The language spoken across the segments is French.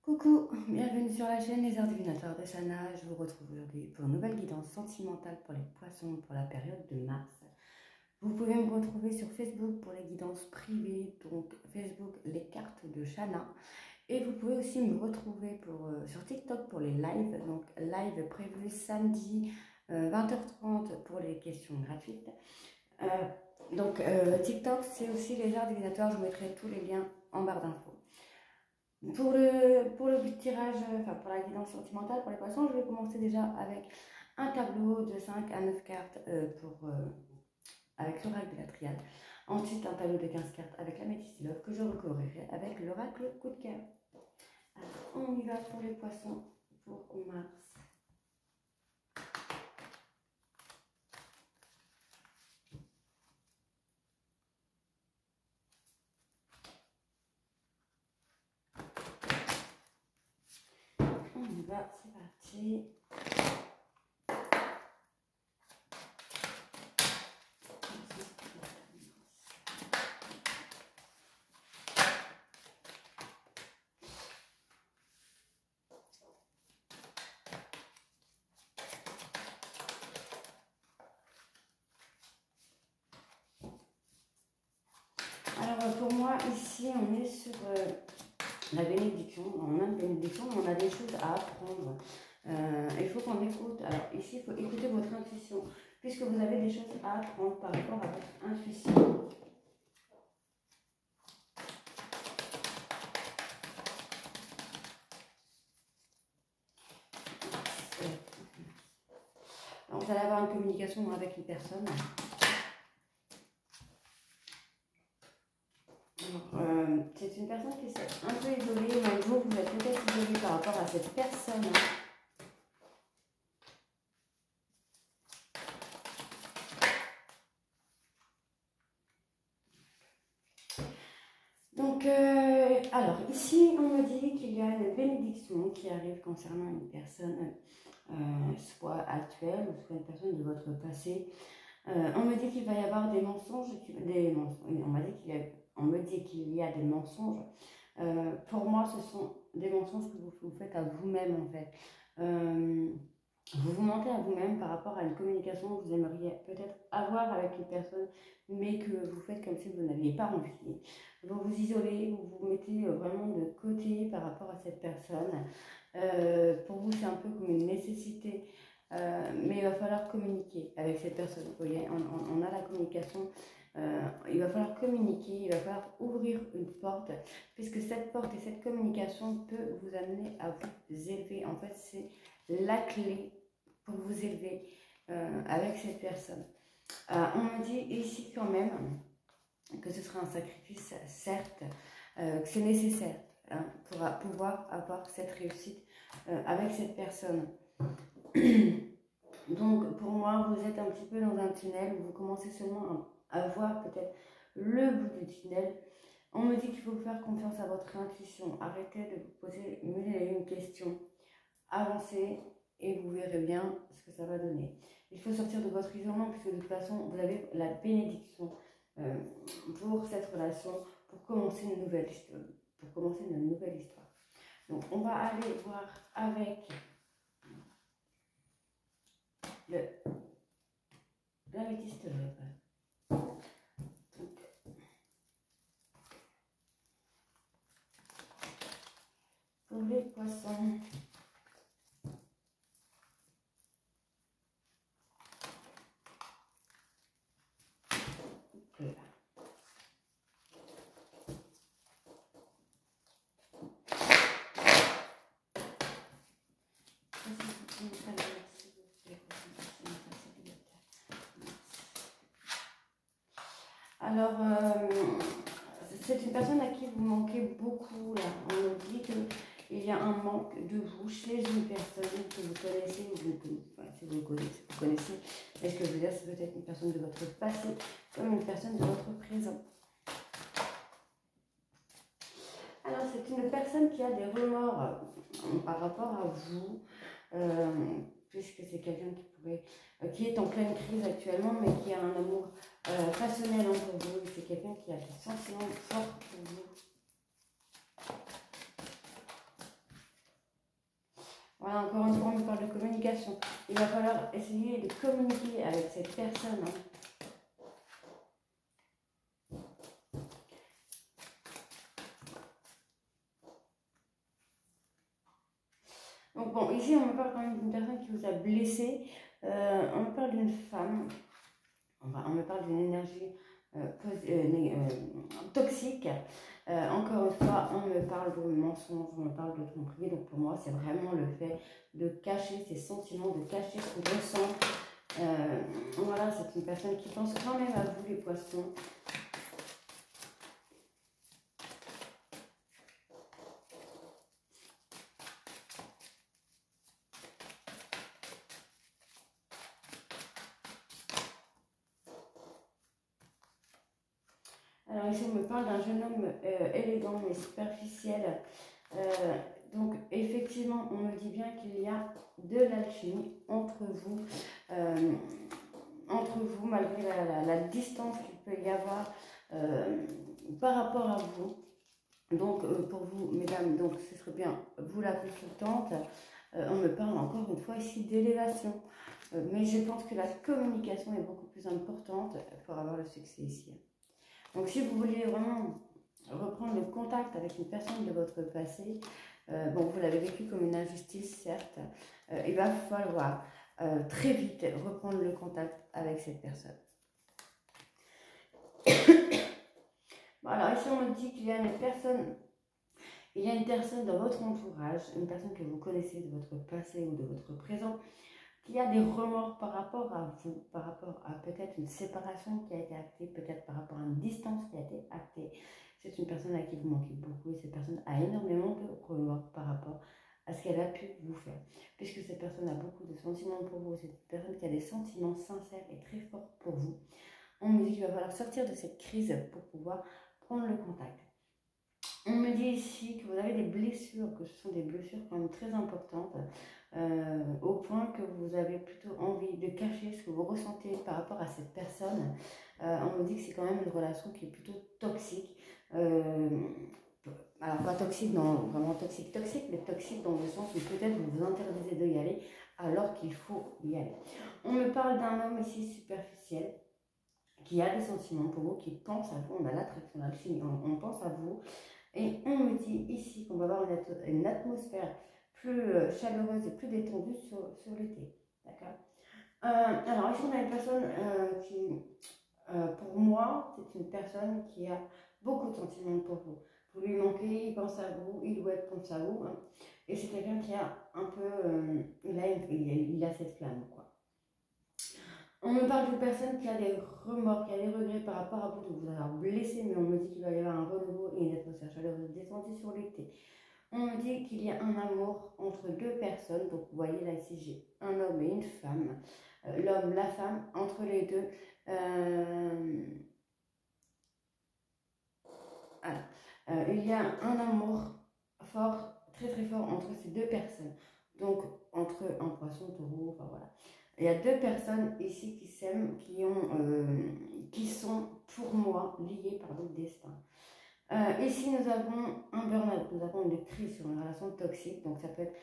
Coucou, bienvenue sur la chaîne Les Arts Divinatoires de Shana. Je vous retrouve aujourd'hui pour une nouvelle guidance sentimentale pour les poissons pour la période de mars. Vous pouvez me retrouver sur Facebook pour les guidances privées, donc Facebook Les Cartes de Shana. Et vous pouvez aussi me retrouver sur TikTok pour les lives, donc live prévu samedi 20h30 pour les questions gratuites. TikTok c'est aussi Les Arts Divinatoires, je vous mettrai tous les liens en barre d'infos. Pour le tirage, enfin pour la guidance sentimentale pour les poissons, je vais commencer déjà avec un tableau de 5 à 9 cartes avec l'oracle de la triade. Ensuite, un tableau de 15 cartes avec la Métis Love que je recolorerai avec l'oracle coup de cœur. Alors, on y va pour les poissons pour mars. On y va, c'est parti. Alors pour moi, ici, on est sur la bénédiction. On a une bénédiction, mais on a des choses à apprendre. Il faut qu'on écoute. Alors ici, il faut écouter votre intuition, puisque vous avez des choses à apprendre par rapport à votre intuition. Alors, vous allez avoir une communication avec une personne. C'est une personne qui s'est un peu isolée, même vous, vous êtes peut-être isolé par rapport à cette personne. Donc, alors ici, on me dit qu'il y a une bénédiction qui arrive concernant une personne, soit actuelle ou soit une personne de votre passé. On me dit qu'il va y avoir des mensonges, on me dit qu'il y a des mensonges. Pour moi, ce sont des mensonges que vous faites à vous-même en fait. Vous vous mentez à vous-même par rapport à une communication que vous aimeriez peut-être avoir avec une personne, mais que vous faites comme si vous n'aviez pas envie. Vous vous isolez, vous vous mettez vraiment de côté par rapport à cette personne. Pour vous, c'est un peu comme une nécessité. Mais il va falloir communiquer avec cette personne. Vous voyez, on a la communication. Il va falloir communiquer, il va falloir ouvrir une porte, puisque cette porte et cette communication peut vous amener à vous élever. En fait, c'est la clé pour vous élever avec cette personne. On me dit ici quand même que ce sera un sacrifice, certes, que c'est nécessaire pour pouvoir avoir cette réussite avec cette personne. Donc pour moi, vous êtes un petit peu dans un tunnel où vous commencez seulement à voir peut-être le bout du tunnel. On me dit qu'il faut faire confiance à votre intuition. Arrêtez de vous poser une question. Avancez et vous verrez bien ce que ça va donner. Il faut sortir de votre isolement puisque de toute façon, vous avez la bénédiction pour cette relation, pour commencer une nouvelle histoire. Donc on va aller voir avec l'améthyste love. Pour les poissons, alors, c'est une personne à qui vous manquez beaucoup, là. On me dit qu'il y a un manque de vous chez une personne que vous connaissez, ou si vous connaissez. Et ce que je veux dire, c'est peut-être une personne de votre passé, comme une personne de votre présent. Alors, c'est une personne qui a des remords par rapport à vous, puisque c'est quelqu'un qui est en pleine crise actuellement, mais qui a un amour passionnel entre vous. C'est quelqu'un qui a des sentiments forts pour vous. Voilà, encore une fois, on me parle de communication. Il va falloir essayer de communiquer avec cette personne. Hein. Donc bon, ici, on me parle quand même d'une personne qui vous a blessé. On me parle d'une femme. Enfin, on me parle d'une énergie toxique. Encore une fois, on me parle de mensonges, on me parle de tromperie. Donc pour moi, c'est vraiment le fait de cacher ses sentiments, de cacher ce qu'on ressent. Voilà, c'est une personne qui pense quand même à vous, les poissons. Alors ici, on me parle d'un jeune homme élégant mais superficiel. Donc effectivement, on me dit bien qu'il y a de l'alchimie entre vous, malgré la distance qu'il peut y avoir par rapport à vous. Donc pour vous, mesdames, donc ce serait bien vous la consultante. On me parle encore une fois ici d'élévation. Mais je pense que la communication est beaucoup plus importante pour avoir le succès ici. Donc si vous voulez vraiment reprendre le contact avec une personne de votre passé, bon, vous l'avez vécu comme une injustice, certes, il va falloir très vite reprendre le contact avec cette personne. Bon, alors ici on me dit qu'il y a une personne dans votre entourage, une personne que vous connaissez de votre passé ou de votre présent, qui a des remords par rapport à vous, par rapport à peut-être une séparation qui a été actée, peut-être par rapport à une distance qui a été actée. C'est une personne à qui vous manquez beaucoup et cette personne a énormément de remords par rapport à ce qu'elle a pu vous faire. Puisque cette personne a beaucoup de sentiments pour vous, c'est une personne qui a des sentiments sincères et très forts pour vous. On me dit qu'il va falloir sortir de cette crise pour pouvoir prendre le contact. On me dit ici que vous avez des blessures, que ce sont des blessures quand même très importantes, au point que vous avez plutôt envie de cacher ce que vous ressentez par rapport à cette personne. On me dit que c'est quand même une relation qui est plutôt toxique. Alors pas toxique, non, vraiment toxique, mais toxique dans le sens où peut-être vous vous interdisez d'y aller alors qu'il faut y aller. On me parle d'un homme ici superficiel, qui a des sentiments pour vous, qui pense à vous, on a l'attraction, l'alchimie, on pense à vous. Et on me dit ici qu'on va avoir une atmosphère plus chaleureuse et plus détendue sur l'été. D'accord. Alors ici, on a une personne qui, pour moi, c'est une personne qui a beaucoup de sentiments pour vous. Vous lui manquez, il pense à vous, il ou elle pense à vous. Hein. Et c'est quelqu'un qui a un peu... il a cette flamme, quoi. On me parle d'une personne qui a des remords, qui a des regrets par rapport à vous, de vous avoir blessé, mais on me dit qu'il va y avoir un renouveau et une atmosphère chaleureuse descendue sur l'été. On me dit qu'il y a un amour entre deux personnes, donc vous voyez là ici j'ai un homme et une femme, l'homme, la femme, entre les deux. Il y a un amour fort, très très fort entre ces deux personnes, donc entre un poisson, taureau, enfin voilà. Il y a deux personnes ici qui s'aiment, qui sont pour moi liées par le destin. Ici, nous avons un burn-out, nous avons une crise sur une relation toxique. Donc, ça peut être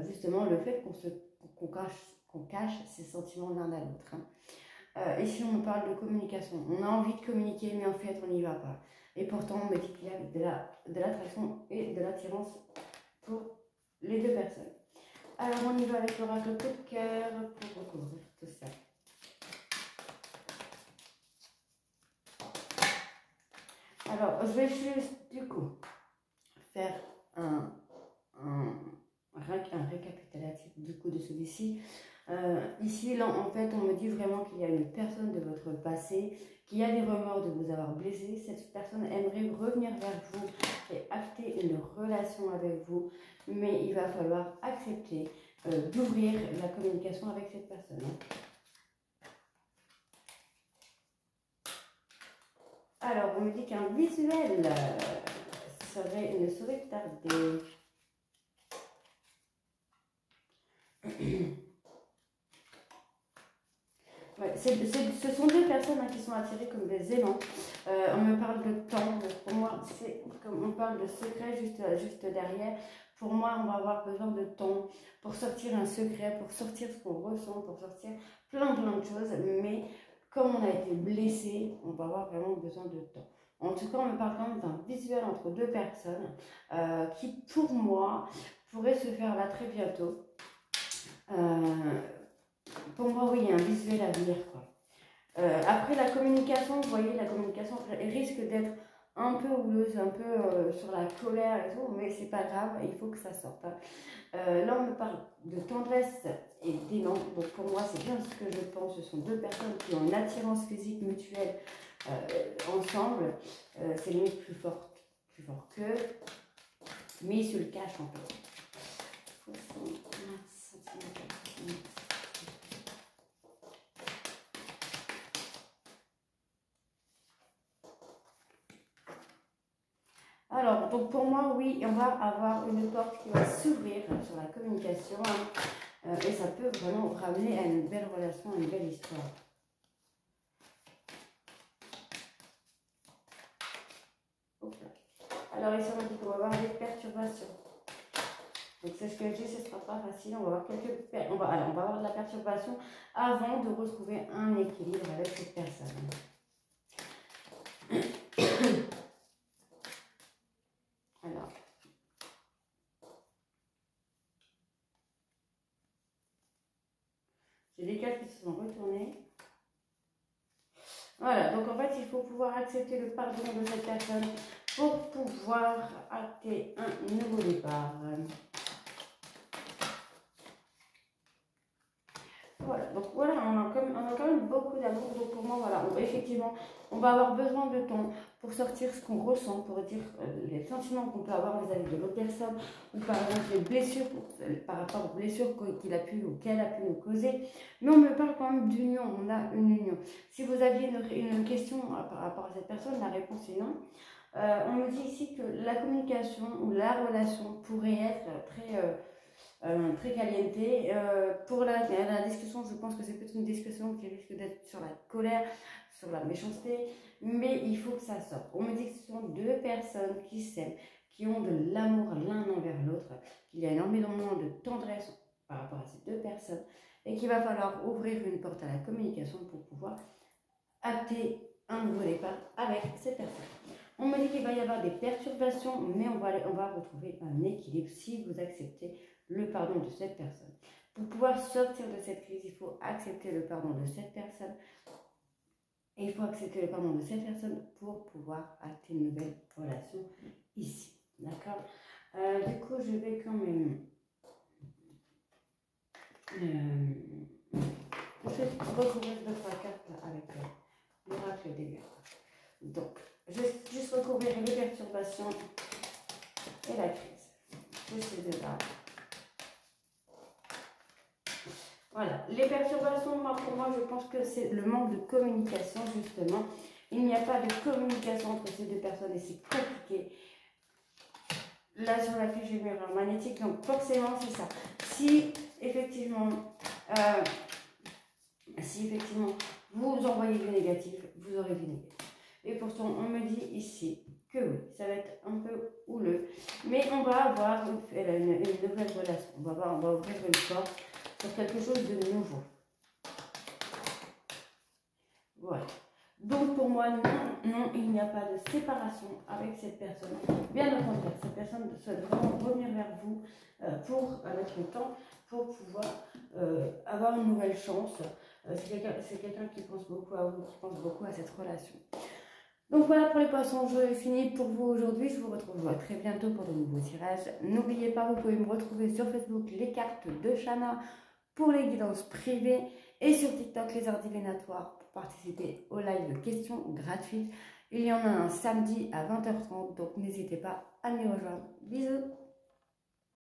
justement le fait qu'on cache ses sentiments l'un à l'autre. Hein. Ici, on nous parle de communication. On a envie de communiquer, mais en fait, on n'y va pas. Et pourtant, on me dit qu'il y a de l'attraction et de l'attirance pour les deux personnes. Alors, on y va avec l'oracle coup de cœur pour recouvrir tout ça. Alors, je vais juste, du coup, faire un récapitulatif du coup de celui-ci. Ici, là, en fait, on me dit vraiment qu'il y a une personne de votre passé qui a des remords de vous avoir blessé. Cette personne aimerait revenir vers vous et acter une relation avec vous, mais il va falloir accepter d'ouvrir la communication avec cette personne. Alors, on me dit qu'un visuel ne saurait tarder. Ouais, ce sont deux personnes hein, qui sont attirées comme des aimants. On me parle de temps, pour moi, c'est comme on parle de secret juste derrière. pour moi, on va avoir besoin de temps pour sortir un secret, pour sortir ce qu'on ressent, pour sortir plein de choses. Mais comme on a été blessé, on va avoir vraiment besoin de temps. En tout cas, on me parle quand même d'un visuel entre deux personnes qui, pour moi, pourrait se faire là très bientôt. Pour moi, oui, il y a un visuel à venir, quoi. Après, la communication, vous voyez, la communication risque d'être un peu houleuse, un peu sur la colère et tout, mais c'est pas grave, il faut que ça sorte. Hein. Là, on me parle de tendresse et d'aimant. Donc, pour moi, c'est bien ce que je pense. Ce sont deux personnes qui ont une attirance physique mutuelle ensemble. C'est limite plus fort que, mais ils se le cachent en fait. Alors, donc pour moi, oui, on va avoir une porte qui va s'ouvrir sur la communication et ça peut vraiment ramener à une belle relation, à une belle histoire. Alors, ici, on dit qu'on va avoir des perturbations. Donc, c'est ce que je dis, ce ne sera pas facile. On va avoir on va avoir de la perturbation avant de retrouver un équilibre avec cette personne. Alors, j'ai des cartes qui se sont retournées. Voilà, donc en fait, il faut pouvoir accepter le pardon de cette personne pour pouvoir acter un nouveau départ. Voilà, donc voilà, on a quand même beaucoup d'amour. Donc pour moi, voilà, effectivement, on va avoir besoin de temps pour sortir ce qu'on ressent, pour dire les sentiments qu'on peut avoir vis-à-vis de l'autre personne, ou par exemple les blessures, par rapport aux blessures qu'il a pu ou qu'elle a pu nous causer. Mais on me parle quand même d'union, on a une union. Si vous aviez une question par rapport à cette personne, la réponse est non. On me dit ici que la communication ou la relation pourrait être très caliente. Pour la discussion, je pense que c'est peut-être une discussion qui risque d'être sur la colère, sur la méchanceté, mais il faut que ça sorte. On me dit que ce sont deux personnes qui s'aiment, qui ont de l'amour l'un envers l'autre, qu'il y a énormément de tendresse par rapport à ces deux personnes, et qu'il va falloir ouvrir une porte à la communication pour pouvoir acter un nouveau départ avec cette personne. On me dit qu'il va y avoir des perturbations, mais on va retrouver un équilibre si vous acceptez le pardon de cette personne. Pour pouvoir sortir de cette crise, il faut accepter le pardon de cette personne. Et il faut accepter le pardon de cette personne pour pouvoir acter une nouvelle relation ici. D'accord. Du coup, je vais quand même recouvrir 2-3 cartes avec l'oracle des lieux. Donc, juste recouvrir les perturbations et la crise. Je sais déjà. Voilà, les perturbations, pour moi, je pense que c'est le manque de communication, justement. Il n'y a pas de communication entre ces deux personnes et c'est compliqué. Là, sur la fiche du miroir magnétique, donc forcément, c'est ça. Si effectivement, vous envoyez du négatif, vous aurez du négatif. Et pourtant, on me dit ici que oui, ça va être un peu houleux. Mais on va avoir une nouvelle relation. On va ouvrir une porte sur quelque chose de nouveau. Voilà. Donc pour moi, non, il n'y a pas de séparation avec cette personne. Bien au contraire, cette personne souhaite vraiment revenir vers vous avec le temps pour pouvoir avoir une nouvelle chance. C'est quelqu'un qui pense beaucoup à vous, qui pense beaucoup à cette relation. Donc voilà pour les poissons, je finis pour vous aujourd'hui. Je vous retrouve très bientôt pour de nouveaux tirages. N'oubliez pas, vous pouvez me retrouver sur Facebook, les cartes de Shana pour les guidances privées et sur TikTok, les heures divinatoires pour participer au live de questions gratuites. Il y en a un samedi à 20h30, donc n'hésitez pas à m'y rejoindre. Bisous!